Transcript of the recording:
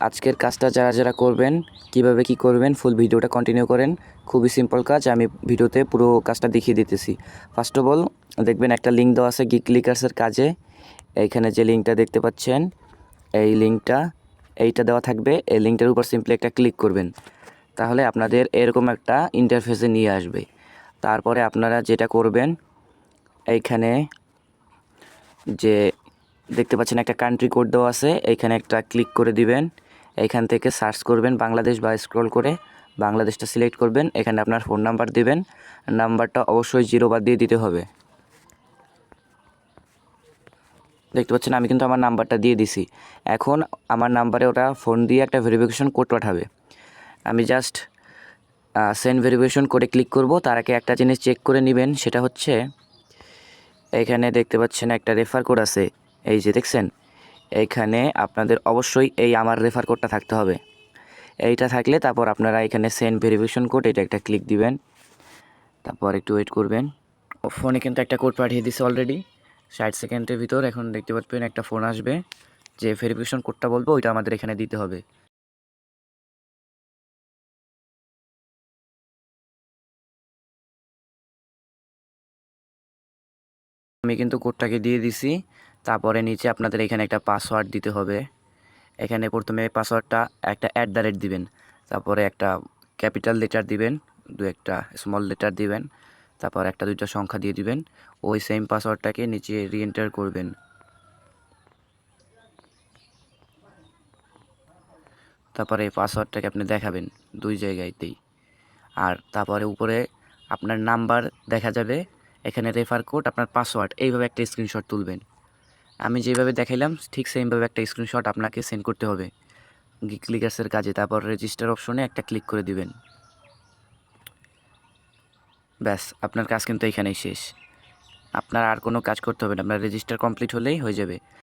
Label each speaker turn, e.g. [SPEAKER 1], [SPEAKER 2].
[SPEAKER 1] আজকের কাজটা যারা যারা করবেন, কিভাবে কি করবেন, ফুল ভিডিওটা কন্টিনিউ করেন। খুবই সিম্পল কাজ, আমি ভিডিওতে পুরো কাজটা দেখিয়ে দিতেছি। ফার্স্ট অফ অল দেখবেন একটা লিঙ্ক দেওয়া আছে ক্লিকার্সের কাজে। এইখানে যে লিঙ্কটা দেখতে পাচ্ছেন, এই লিঙ্কটা এইটা দেওয়া থাকবে। এই লিঙ্কটার উপর সিম্পলি একটা ক্লিক করবেন, তাহলে আপনাদের এরকম একটা ইন্টারফেসে নিয়ে আসবে। তারপরে আপনারা যেটা করবেন, এইখানে যে দেখতে পাচ্ছেন একটা কান্ট্রি কোড দেওয়া আছে, এইখানে একটা ক্লিক করে দিবেন। এইখান থেকে সার্চ করবেন বাংলাদেশ বা স্ক্রল করে বাংলাদেশটা সিলেক্ট করবেন। এখানে আপনার ফোন নাম্বার দিবেন, নাম্বারটা অবশ্যই 0 বাদ দিয়ে দিতে হবে। দেখতে পাচ্ছেন আমি কিন্তু আমার নাম্বারটা দিয়ে দিছি। এখন আমার নাম্বারে ওটা ফোন দিয়ে একটা ভেরিফিকেশন কোড পাঠাবে। আমি জাস্ট সেন্ড ভেরিফিকেশন কোডে ক্লিক করব। তার আগে একটা জিনিস চেক করে নেবেন, সেটা হচ্ছে এইখানে দেখতে পাচ্ছেন একটা রেফার কোড আছে, এই যে দেখছেন। এইখানে আপনাদের অবশ্যই এই আমার রেফার কোডটা থাকতে হবে। এইটা থাকলে তারপর আপনারা এখানে সেন্ড ভেরিফিকেশন কোড, এটা একটা ক্লিক দিবেন। তারপর একটু ওয়েট করবেন। ফোনে কিন্তু একটা কোড পাঠিয়ে দিছে অলরেডি 60 সেকেন্ডের ভিতর। এখন দেখতে পাচ্ছেন একটা ফোন আসবে, যে ভেরিফিকেশন কোডটা বলবো ওইটা আমাদের এখানে দিতে হবে। আমি কিন্তু কোডটাকে দিয়ে দিছি। তারপরে নিচে আপনাদের এখানে একটা পাসওয়ার্ড দিতে হবে। এখানে প্রথমে পাসওয়ার্ডটা একটা @ দিবেন, তারপরে একটা ক্যাপিটাল লেটার দিবেন, দু একটা স্মল লেটার দিবেন, তারপর একটা দুইটা সংখ্যা দিয়ে দিবেন। ওই সেম পাসওয়ার্ডটাকে নিচে রিএন্টার করবেন। তারপরে এই পাসওয়ার্ডটাকে আপনি দেখাবেন দুই জায়গাতেই। আর তারপরে উপরে আপনার নাম্বার দেখা যাবে, এখানে রেফার কোড, আপনার পাসওয়ার্ড, এইভাবে একটা স্ক্রিনশট তুলবেন। আমি যেভাবে দেখাইলাম ঠিক সেমভাবে একটা স্ক্রিনশট আপনাকে সেন্ড করতে হবে ক্লিকার্সের কাজে। তারপর রেজিস্টার অপশনে একটা ক্লিক করে দিবেন। ব্যাস, আপনার কাজ কিন্তু এখানেই শেষ। আপনার আর কোনো কাজ করতে হবে না, আপনার রেজিস্টার কমপ্লিট হলেই হয়ে যাবে।